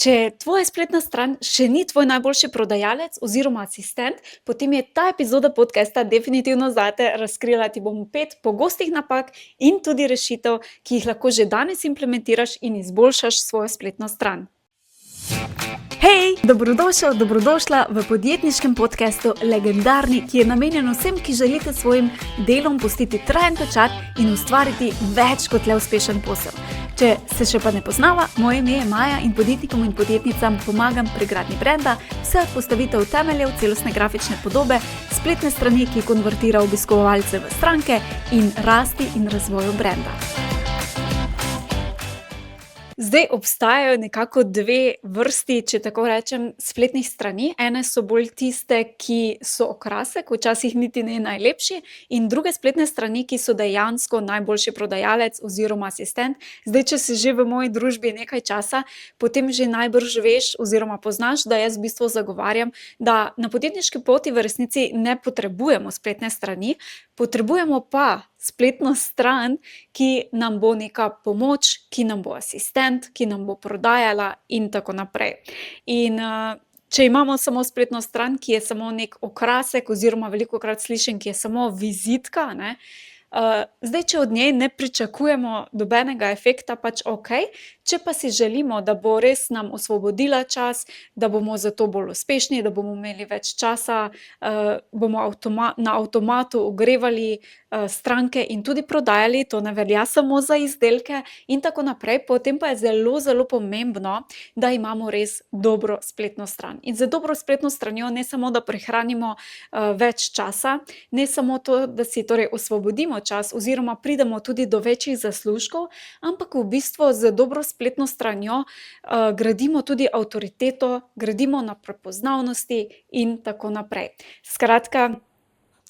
Če tvoja spletna stran še ni tvoj najboljši prodajalec oziroma asistent, potem je ta epizoda podcasta definitivno zate. Razkrila ti bom 5 pogostih napak in tudi rešitev, ki jih lahko že danes implementiraš in izboljšaš svojo spletno stran. Hej, dobrodošel, dobrodošla v podjetniškem podcastu Legendarni, ki je namenjen vsem, ki želite svojim delom pustiti trajen pečat in ustvariti več kot le uspešen posel. Če se še pa ne poznava, moje ime je Maja in podjetnikom in podjetnicam pomagam pri gradnji brenda, vse od postavitev temeljev celostne grafične podobe, spletne strani, ki konvertira obiskovalce v stranke in rasti in razvoju brenda. Zdaj obstajajo nekako dve vrsti, če tako rečem, spletnih strani. Ene so bolj tiste, ki so okrasek, včasih niti ne najlepši, in druge spletne strani, ki so dejansko najboljši prodajalec oziroma asistent. Zdaj, če si že v moji družbi nekaj časa, potem že najbrž veš oziroma poznaš, da jaz v bistvu zagovarjam, da na podjetniški poti v resnici ne potrebujemo spletne strani, potrebujemo pa spletno stran, ki nam bo neka pomoč, ki nam bo asistent, ki nam bo prodajala in tako naprej. In če imamo samo spletno stran, ki je samo nek okrasek oziroma velikokrat slišim, ki je samo vizitka, zdaj, če od njej ne pričakujemo nobenega efekta, pač okej. Če pa si želimo, da bo res nam osvobodila čas, da bomo zato bolj uspešni, da bomo imeli več časa, bomo na avtomatu ogrevali stranke in tudi prodajali, to ne velja samo za izdelke in tako naprej, potem pa je zelo, zelo pomembno, da imamo res dobro spletno stran. In za dobro spletno stranjo ne samo, da prihranimo več časa, ne samo to, da si torej osvobodimo čas oziroma pridemo tudi do večjih zaslužkov, ampak v bistvu z dobro spletno stranjo gradimo tudi avtoriteto, gradimo na prepoznavnosti in tako naprej. Skratka,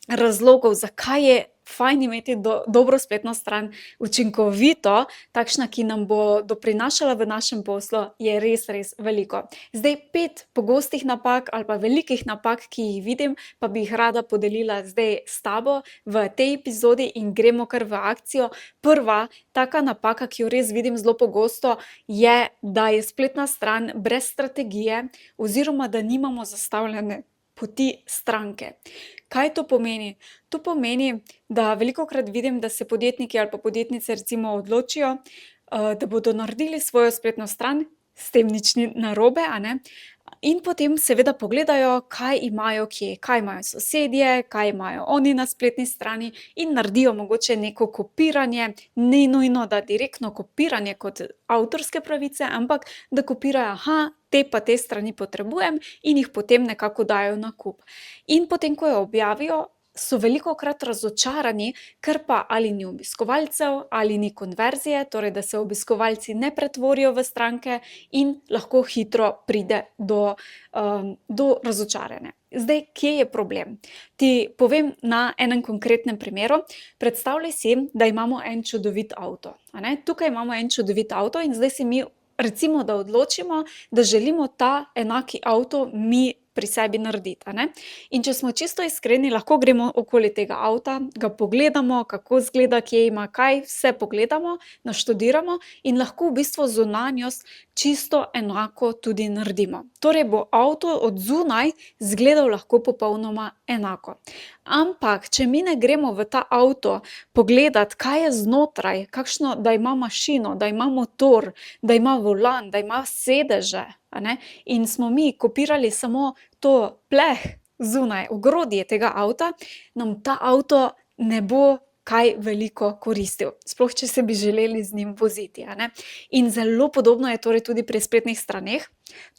razlogov, zakaj je fajn imeti dobro spletno stran, učinkovito, takšna, ki nam bo doprinašala v našem poslu, je res, res veliko. Zdaj 5 pogostih napak ali pa velikih napak, ki jih vidim, pa bi jih rada podelila zdaj s tabo v tej epizodi in gremo kar v akcijo. Prva taka napaka, ki jo res vidim zelo pogosto, je, da je spletna stran brez strategije oziroma da nimamo zastavljene poti stranke. Kaj to pomeni? To pomeni, da velikokrat vidim, da se podjetniki ali pa podjetnice recimo odločijo, da bodo naredili svojo spletno stran, s tem nič ni narobe, in potem seveda pogledajo, kaj imajo kje, kaj imajo sosedje, kaj imajo oni na spletni strani in naredijo mogoče neko kopiranje, ne nujno, da direktno kopiranje kot avtorske pravice, ampak da kopirajo, te pa te strani potrebujem in jih potem nekako dajo na kup. In potem, ko jo objavijo, so velikokrat razočarani, ker pa ali ni obiskovalcev ali ni konverzije, torej da se obiskovalci ne pretvorijo v stranke in lahko hitro pride do razočaranja. Zdaj, kje je problem? Ti povem na enem konkretnem primeru. Predstavljaj si, da imamo en čudovit avto. Tukaj imamo en čudovit avto in zdaj si mi recimo, da odločimo, da želimo ta enaki avto mi pri sebi narediti. In če smo čisto iskreni, lahko gremo okoli tega avta, ga pogledamo, kako izgleda, kje ima kaj, vse pogledamo, naštudiramo in lahko v bistvu zunanjost čisto enako tudi naredimo. Torej bo avto od zunaj izgledal lahko popolnoma enako. Ampak, če mi ne gremo v ta avto pogledat, kaj je znotraj, kakšno, da ima mašino, da ima motor, da ima volan, da ima sedeže, in smo mi kopirali samo to pleh zunaj, ogrodje tega avta, nam ta avto ne bo kaj veliko koristil. Sploh, če se bi želeli z njim voziti. In zelo podobno je torej tudi pri spletnih straneh.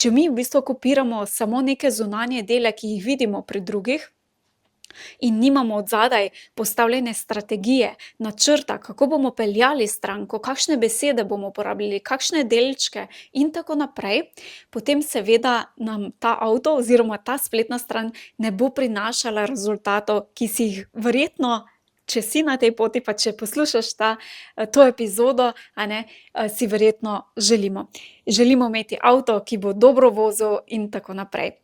Če mi v bistvu kopiramo samo neke zunanje dele, ki jih vidimo pri drugih, in nimamo od zadaj postavljene strategije, načrta, kako bomo peljali stranko, kakšne besede bomo uporabljali, kakšne delčke in tako naprej, potem seveda nam ta avto oziroma ta spletna stran ne bo prinašala rezultatov, ki si jih verjetno, če si na tej poti, pa če poslušaš to epizodo, si verjetno želimo. Želimo imeti avto, ki bo dobro vozil in tako naprej.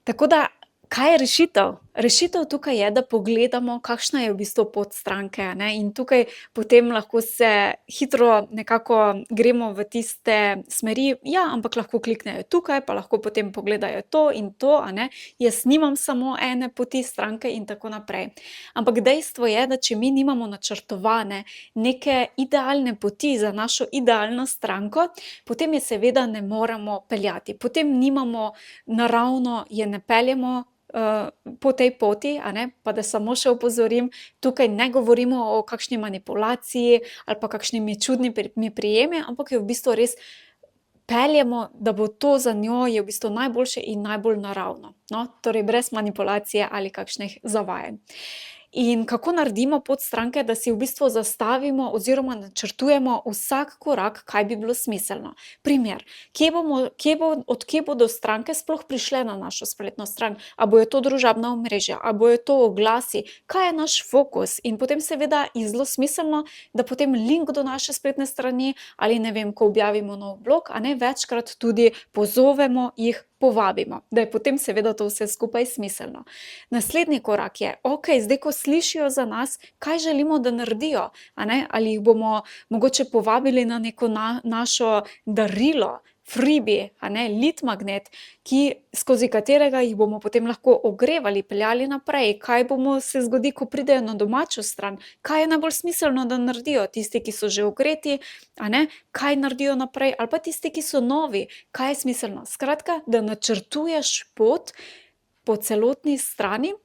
Tako da, kaj je rešitev? Rešitev tukaj je, da pogledamo, kakšna je v bistvu pot stranke, a ne, in tukaj potem lahko se hitro nekako gremo v tiste smeri, ja, ampak lahko kliknejo tukaj, pa lahko potem pogledajo to in to, a ne. Jaz nimam samo ene poti stranke in tako naprej. Ampak dejstvo je, da če mi nimamo načrtovane neke idealne poti za našo idealno stranko, potem je seveda ne moremo peljati. Potem nimamo naravno je ne peljemo, po tej poti, a ne. Pa da samo še opozorim, tukaj ne govorimo o kakšni manipulaciji ali pa kakšnimi čudnimi prijemi, ampak jo v bistvu res peljemo, da bo to za njo je v bistvu najboljše in najbolj naravno, no, torej brez manipulacije ali kakšnih zavajanj. In kako naredimo pot stranke, da si v bistvu zastavimo oziroma načrtujemo vsak korak, kaj bi bilo smiselno. Primer, od kje bodo stranke sploh prišle na našo spletno stran? A bojo to družabna omrežja, a bojo to oglasi, kaj je naš fokus? In potem seveda je zelo smiselno, da potem link do naše spletne strani ali ne vem, ko objavimo nov blog, a ne, večkrat tudi pozovemo, jih povabimo, da je potem seveda to vse skupaj smiselno. Naslednji korak je, okej, zdaj, ko slišijo za nas, kaj želimo, da naredijo, a ne, ali jih bomo mogoče povabili na neko našo darilo, freebie, a ne, lead magnet, skozi katerega jih bomo potem lahko ogrevali, peljali naprej. Kaj se zgodi, ko pridejo na domačo stran? Kaj je najbolj smiselno, da naredijo? Tisti, ki so že ogreti, a ne, kaj naredijo naprej? Ali pa tisti, ki so novi, kaj je smiselno? Skratka, da načrtuješ pot po celotni strani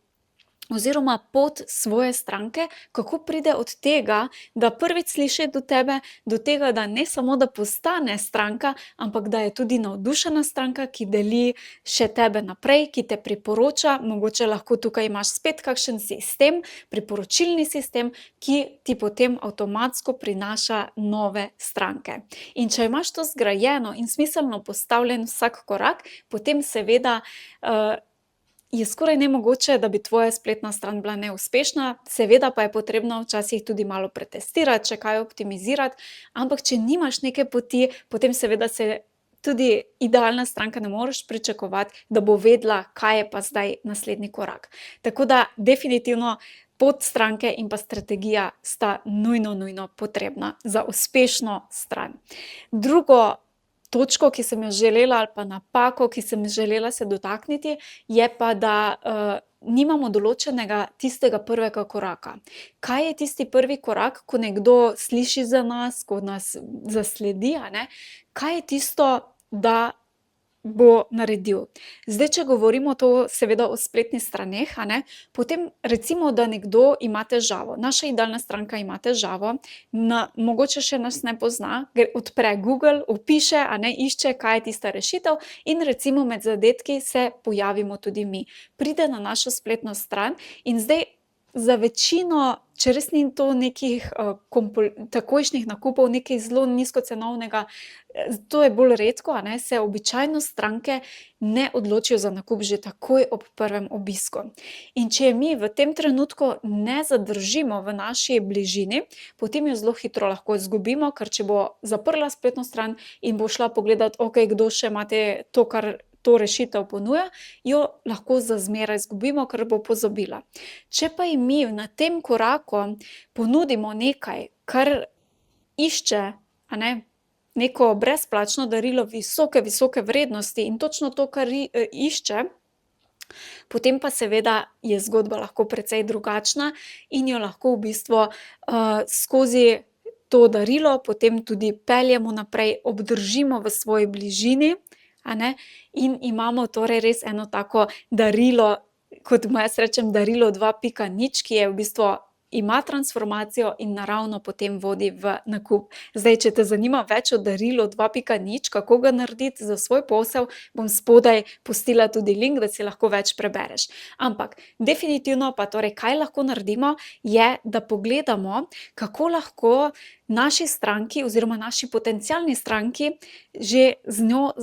oziroma pot svoje stranke, kako pride od tega, da prvič sliši do tebe, do tega, da ne samo, da postane stranka, ampak da je tudi navdušena stranka, ki deli še tebe naprej, ki te priporoča, mogoče lahko tukaj imaš spet kakšen sistem, priporočilni sistem, ki ti potem avtomatsko prinaša nove stranke. In če imaš to zgrajeno in smiselno postavljen vsak korak, potem seveda, je skoraj nemogoče, da bi tvoja spletna stran bila neuspešna, seveda pa je potrebno včasih tudi malo pretestirati, še kaj optimizirati, ampak če nimaš neke poti, potem seveda se tudi idealna stranka ne moreš pričakovati, da bo vedela, kaj je pa zdaj naslednji korak. Tako da definitivno pot stranke in pa strategija sta nujno potrebna za uspešno stran. Drugo točko, ki sem jo želela, ali pa napako, ki sem želela se dotakniti, je pa, da, nimamo določenega tistega prvega koraka. Kaj je tisti prvi korak, ko nekdo sliši za nas, ko nas zasledi, a ne? Kaj je tisto, da bo naredil? Zdaj, če govorimo to seveda o spletnih straneh, a ne, potem recimo, da nekdo ima težavo. Naša idealna stranka ima težavo, mogoče še nas ne pozna, odpre Google, vpiše, a ne, išče, kaj je tista rešitev, in recimo med zadetki se pojavimo tudi mi. Pride na našo spletno stran in zdaj za večino, če res ni to nekih, takojšnjih nakupov, nekaj zelo nizkocenovnega, to je bolj redko, a ne, se običajno stranke ne odločijo za nakup že takoj ob prvem obisku. In če je mi v tem trenutku ne zadržimo v naši bližini, potem jo zelo hitro lahko izgubimo, ker če bo zaprla spletno stran in bo šla pogledat, okej, kdo še ima to rešitev ponuja, jo lahko za zmeraj izgubimo, ker bo pozabila. Če pa ji mi na tem koraku ponudimo nekaj, kar išče, a ne, neko brezplačno darilo visoke vrednosti in točno to, kar išče, potem pa seveda je zgodba lahko precej drugačna in jo lahko v bistvu, skozi to darilo potem tudi peljemo naprej, obdržimo v svoji bližini, a ne, in imamo torej res eno tako darilo, kot mu jaz rečem, darilo 2.0, ki je v bistvu ima transformacijo in naravno potem vodi v nakup. Zdaj, če te zanima več o darilu 2.0, kako ga narediti za svoj posel, bom spodaj pustila tudi link, da si lahko več prebereš. Ampak definitivno pa torej, kaj lahko naredimo, je, da pogledamo, kako lahko naši stranki oziroma naši potencialni stranki že z njo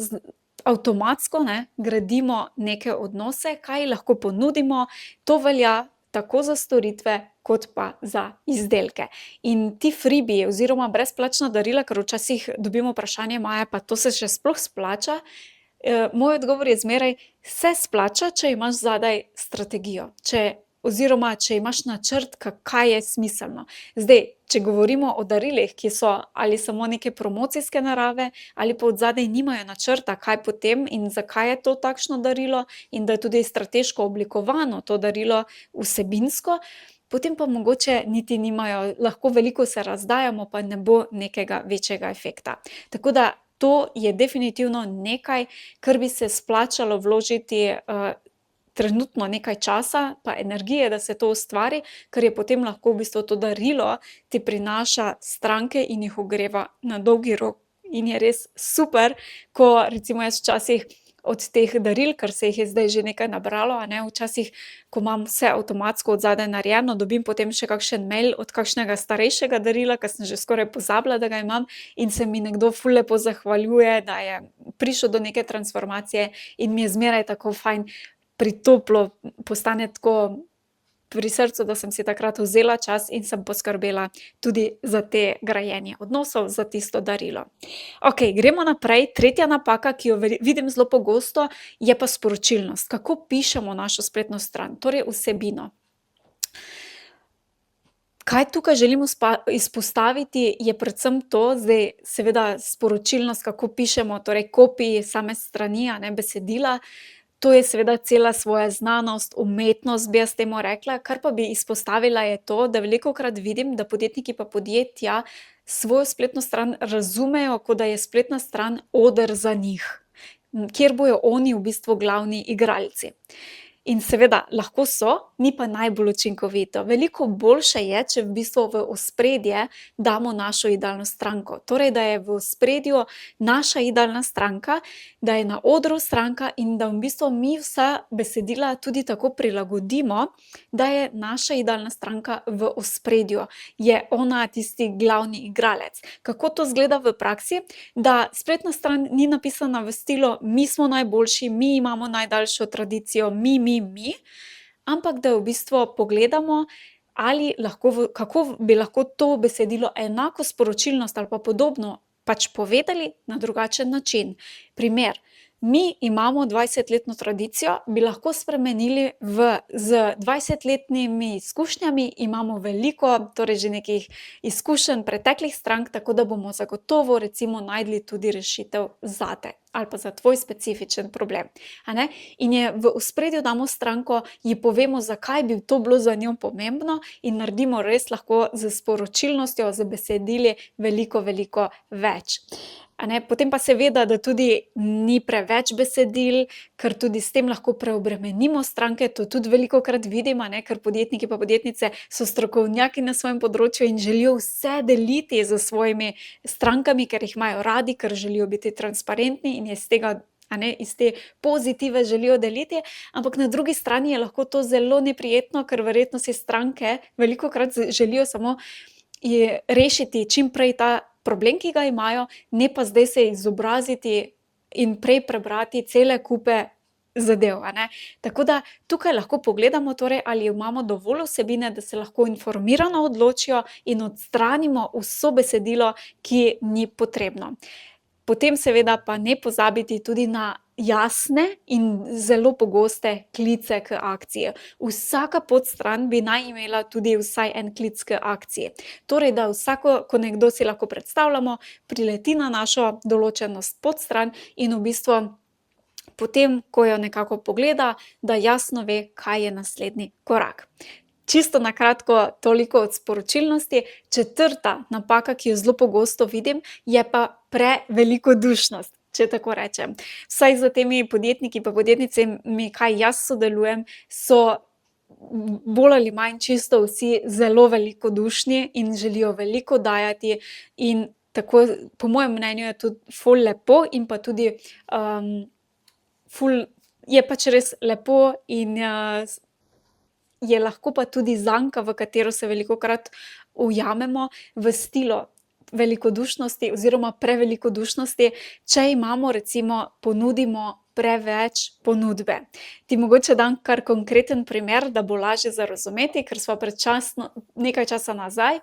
avtomatsko, ne, gradimo neke odnose, kaj lahko ponudimo. To velja tako za storitve kot pa za izdelke. In ti freebiji oziroma brezplačna darila, ker včasih dobimo vprašanje, Maja, pa to se še sploh splača? Moj odgovor je zmeraj: se splača, če imaš zadaj strategijo, oziroma če imaš načrt, kaj je smiselno. Zdaj, če govorimo o darilih, ki so ali samo neke promocijske narave ali pa odzadaj nimajo načrta, kaj potem in zakaj je to takšno darilo, in da je tudi strateško oblikovano to darilo vsebinsko, potem pa mogoče niti nimajo, lahko veliko se razdajamo, pa ne bo nekega večjega efekta. Tako da to je definitivno nekaj, kar bi se splačalo vložiti, trenutno nekaj časa pa energije, da se to ustvari, ker je potem lahko v bistvu to darilo ti prinaša stranke in jih ogreva na dolgi rok. In je res super, ko recimo jaz včasih od teh daril, ker se jih je zdaj že nekaj nabralo, a ne, včasih, ko imam vse avtomatsko od zadaj narejeno, dobim potem še kakšen mail od kakšnega starejšega darila, ke sem že skoraj pozabila, da ga imam, in se mi nekdo ful lepo zahvaljuje, da je prišel do neke transformacije, in mi je zmeraj tako fajn, pritoplo, postane tako pri srcu, da sem si takrat vzela čas in sem poskrbela tudi za te grajenje odnosov, za tisto darilo. Okej, gremo naprej. Tretja napaka, ki jo vidim zelo pogosto, je pa sporočilnost. Kako pišemo našo spletno stran, torej vsebino. Kaj tukaj želim izpostaviti, je predvsem to, zdaj seveda sporočilnost, kako pišemo, torej copy same strani, a ne, besedila, to je seveda cela svoja znanost, umetnost, bi jaz temu rekla. Kar pa bi izpostavila, je to, da velikokrat vidim, da podjetniki pa podjetja svojo spletno stran razumejo, kot da je spletna stran oder za njih, kjer bojo oni v bistvu glavni igralci. In seveda lahko so, ni pa najbolj učinkovito. Veliko boljše je, če v bistvu v ospredje damo našo idealno stranko. Torej, da je v ospredju naša idealna stranka, da je na odru stranka in da v bistvu mi vsa besedila tudi tako prilagodimo, da je naša idealna stranka v ospredju, je ona tisti glavni igralec. Kako to izgleda v praksi? Da spletna stran ni napisana v stilu: mi smo najboljši, mi imamo najdaljšo tradicijo, mi, ampak da v bistvu pogledamo, ali lahko kako bi lahko to besedilo enako sporočilnost ali pa podobno pač povedali na drugačen način. Primer: mi imamo 20-letno tradicijo, bi lahko spremenili z 20-letnimi izkušnjami imamo veliko, torej že nekih izkušenj preteklih strank, tako da bomo zagotovo recimo našli tudi rešitev zate ali pa za tvoj specifičen problem, a ne. In je v ospredju damo stranko, ji povemo, zakaj bi to bilo za njo pomembno, in naredimo res lahko s sporočilnostjo, z besedili veliko, veliko več, a ne. Potem pa seveda, da tudi ni preveč besedil, ker tudi s tem lahko preobremenimo stranke, to tudi velikokrat vidim, a ne, ker podjetniki pa podjetnice so strokovnjaki na svojem področju in želijo vse deliti s svojimi strankami, ker jih imajo radi, ker želijo biti transparentni in iz tega, a ne, iz te pozitive želijo deliti, ampak na drugi strani je lahko to zelo neprijetno, ker verjetno si stranke velikokrat želijo samo rešiti čim prej ta problem, ki ga imajo, ne pa zdaj se izobraziti in prej prebrati cele kupe zadev, a ne. Tako da tukaj lahko pogledamo torej, ali imamo dovolj vsebine, da se lahko informirano odločijo in odstranimo vso besedilo, ki ni potrebno. Potem seveda pa ne pozabiti tudi na jasne in zelo pogoste klice k akciji. Vsaka podstran bi naj imela tudi vsaj en klic k akciji. Torej, da ko nekdo, si lahko predstavljamo, prileti na našo določeno podstran in v bistvu potem, ko jo nekako pogleda, da jasno ve, kaj je naslednji korak. Čisto na kratko toliko od sporočilnosti. Četrta napaka, ki jo zelo pogosto vidim, je pa prevelikodušnost, če tako rečem. Vsaj s temi podjetniki pa podjetnicami, kaj jaz sodelujem, so bolj ali manj čisto vsi zelo velikodušni in želijo veliko dajati in tako, po mojem mnenju, je tudi ful lepo in pa tudi, ful je pač res lepo in, je lahko pa tudi zanka, v katero se velikokrat ujamemo, v stilu velikodušnosti oziroma prevelikodušnosti, če imamo recimo, ponudimo preveč ponudbe. Ti mogoče dam kar konkreten primer, da bo lažje za razumeti, ker sva nekaj časa nazaj,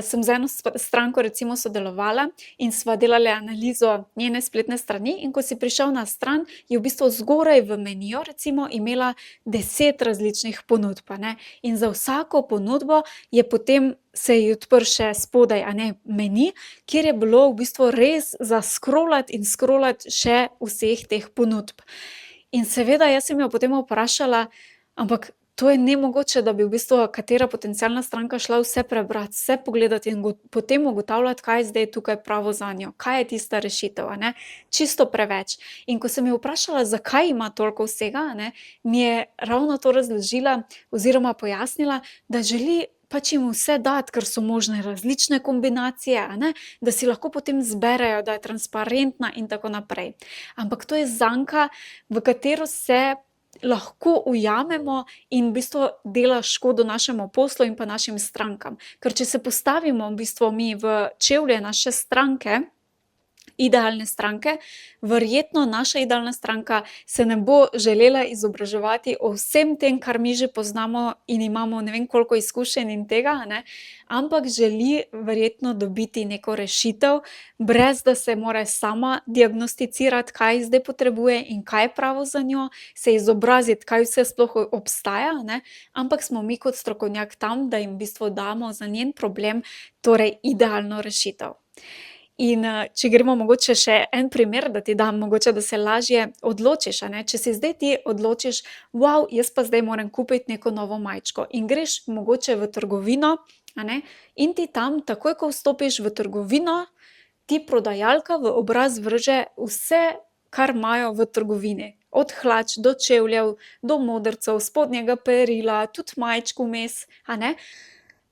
sem z eno stranko recimo sodelovala in sva delali analizo njene spletne strani, in ko si prišel na stran, je v bistvu zgoraj v meniju recimo imela 10 različnih ponudb, a ne. In za vsako ponudbo je potem se ji odprl še spodaj, meni, kjer je bilo v bistvu res za skrolati in skrolati še vseh teh ponudb. In seveda jaz sem jo potem vprašala: "Ampak to je nemogoče, da bi v bistvu katera potencialna stranka šla vse prebrati, vse pogledati in potem ugotavljati, kaj je zdaj tukaj pravo zanjo, kaj je tista rešitev, a ne." Čisto preveč. In ko sem jo vprašala, zakaj ima toliko vsega, a ne, mi je ravno to razložila oziroma pojasnila, da želi pač jim vse dati, ker so možne različne kombinacije, a ne, da si lahko potem zberejo, da je transparentna in tako naprej. Ampak to je zanka, v katero se lahko ujamemo in v bistvu dela škodo našemu poslu in pa našim strankam. Ker če se postavimo v bistvu mi v čevlje naše stranke, idealne stranke, verjetno naša idealna stranka se ne bo želela izobraževati o vsem tem, kar mi že poznamo in imamo ne vem koliko izkušenj in tega, a ne, ampak želi verjetno dobiti neko rešitev, brez da se mora sama diagnosticirati, kaj zdaj potrebuje in kaj je pravo za njo, se izobraziti, kaj vse sploh obstaja, a ne, ampak smo mi kot strokovnjak tam, da jim v bistvu damo za njen problem torej idealno rešitev. In, če gremo mogoče še en primer, da ti dam, mogoče, da se lažje odločiš, a ne. Če se zdaj ti odločiš: jaz pa zdaj moram kupiti neko novo majčko." In greš mogoče v trgovino, a ne, in ti tam takoj, ko vstopiš v trgovino, ti prodajalka v obraz vrže vse, kar imajo v trgovini. Od hlač do čevljev, do modrcev, spodnjega perila, tudi majčk vmes, a ne.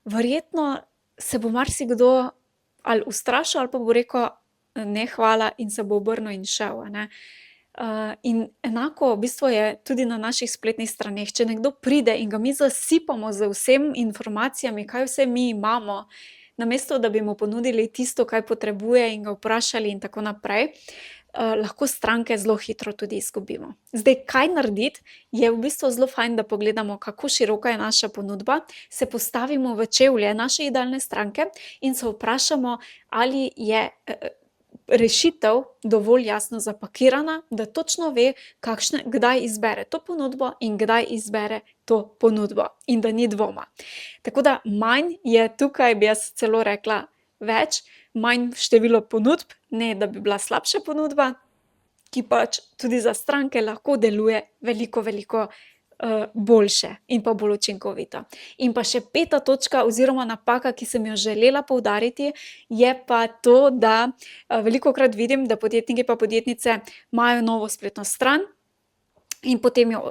Verjetno se bo marsikdo ali ustrašil ali pa bo rekel: "Ne, hvala," in se bo obrnil in šel, a ne. In enako v bistvu je tudi na naših spletnih straneh. Če nekdo pride in ga mi zasipamo z vsemi informacijami, kaj vse mi imamo, namesto da bi mu ponudili tisto, kaj potrebuje, in ga vprašali in tako naprej, lahko stranke zelo hitro tudi izgubimo. Zdaj, kaj narediti, je v bistvu zelo fajn, da pogledamo, kako široka je naša ponudba, se postavimo v čevlje naše idealne stranke in se vprašamo, ali je, rešitev dovolj jasno zapakirana, da točno ve, kdaj izbere to ponudbo in kdaj izbere to ponudbo in da ni dvoma. Tako da manj je tukaj, bi jaz celo rekla, več, manj število ponudb, ne da bi bila slabša ponudba, ki pač tudi za stranke lahko deluje veliko, veliko, boljše in pa bolj učinkovito. In pa še 5. točka oziroma napaka, ki sem jo želela poudariti, je pa to, da, velikokrat vidim, da podjetniki pa podjetnice imajo novo spletno stran in potem jo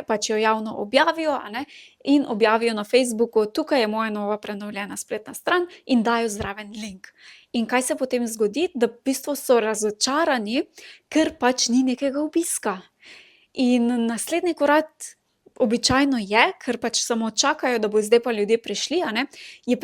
pač jo javno objavijo, a ne, in objavijo na Facebooku: "Tukaj je moja nova prenovljena spletna stran," in dajo zraven link. In kaj se potem zgodi? Da v bistvu so razočarani, ker pač ni nekega obiska. In naslednji korak običajno je, ker pač samo čakajo, da bodo zdaj pa ljudje prišli, a ne, je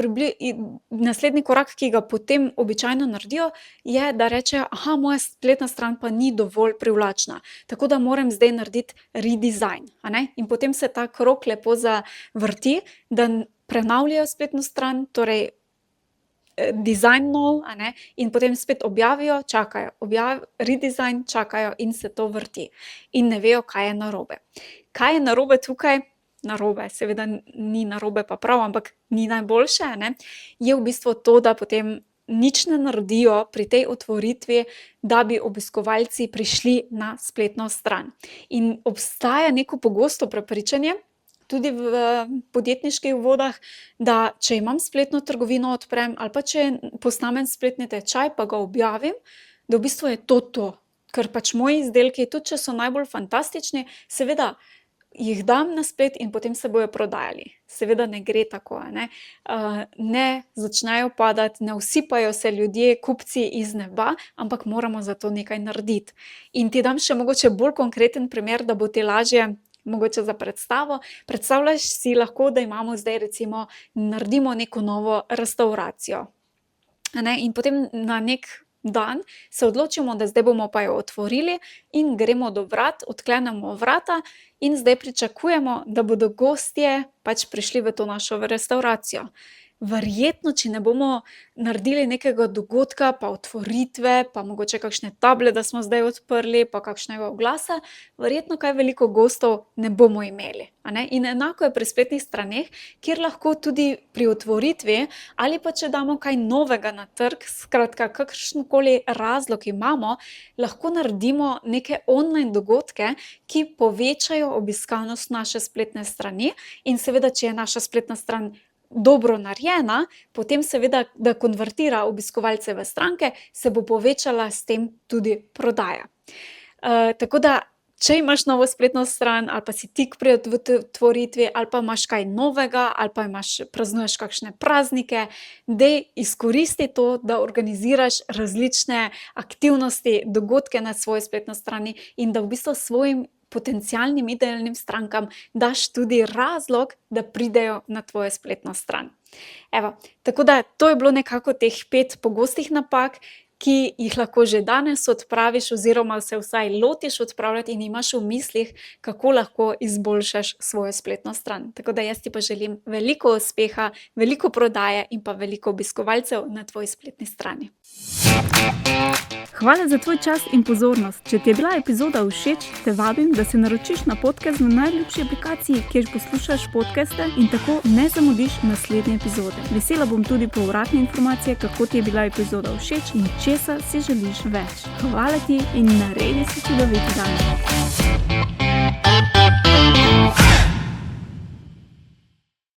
naslednji korak, ki ga potem običajno naredijo, je, da rečejo: moja spletna stran pa ni dovolj privlačna, tako da moram zdaj narediti redesign," a ne. In potem se ta krog lepo zavrti, da prenavljajo spletno stran, torej, dizajn nov, a ne, in potem spet objavijo, čakajo, redizajn, čakajo in se to vrti. In ne vejo, kaj je narobe. Kaj je narobe tukaj? Narobe, seveda ni narobe pa prav, ampak ni najboljše, a ne, je v bistvu to, da potem nič ne naredijo pri tej otvoritvi, da bi obiskovalci prišli na spletno stran. In obstaja neko pogosto prepričanje, tudi v podjetniških vodah, da če imam spletno trgovino, odprem, ali pa če posnamem spletni tečaj pa ga objavim, da v bistvu je to to. Ker pač moji izdelki, tudi če so najbolj fantastični, seveda jih dam na splet in potem se bojo prodajali. Seveda ne gre tako, a ne. Ne začnejo padati, ne usipajo se ljudje, kupci iz neba, ampak moramo za to nekaj narediti. In ti dam še mogoče bolj konkreten primer, da bo ti lažje mogoče za predstavo. Predstavljaš si lahko, da imamo zdaj naredimo neko novo restavracijo, a ne, in potem na neki dan, se odločimo, da zdaj bomo pa jo otvorili in gremo do vrat, odklenemo vrata in zdaj pričakujemo, da bodo gostje pač prišli v to našo restavracijo. Verjetno, če ne bomo naredili nekega dogodka, pa otvoritve, pa mogoče kakšne table, da smo zdaj odprli, pa kakšnega oglasa, verjetno kaj veliko gostov ne bomo imeli, a ne. In enako je pri spletnih straneh, kjer lahko tudi pri otvoritvi ali pa če damo kaj novega na trg, skratka, kakršenkoli razlog imamo, lahko naredimo neke online dogodke, ki povečajo obiskanost naše spletne strani in seveda, če je naša spletna stran dobro narejena, potem seveda, da konvertira obiskovalce v stranke, se bo povečala s tem tudi prodaja. Tako da, če imaš novo spletno stran ali pa si tik pri otvoritvi ali pa imaš kaj novega ali pa praznuješ kakšne praznike, daj izkoristi to, da organiziraš različne aktivnosti, dogodke na svoji spletni strani in da v bistvu svojim potencialnim idealnim strankam daš tudi razlog, da pridejo na tvojo spletno stran. Evo, tako da to je bilo nekako teh 5 pogostih napak, ki jih lahko že danes odpraviš oziroma se vsaj lotiš odpravljati in imaš v mislih, kako lahko izboljšaš svojo spletno stran. Tako da jaz ti pa želim veliko uspeha, veliko prodaje in pa veliko obiskovalcev na tvoji spletni strani. Hvala za tvoj čas in pozornost. Če ti je bila epizoda všeč, te vabim, da se naročiš na podcast na najljubši aplikaciji, kjer poslušaš podcaste in tako ne zamudiš naslednje epizode. Vesela bom tudi povratne informacije, kako ti je bila epizoda všeč in česa si želiš več. Hvala ti in naredi si čudovit dan.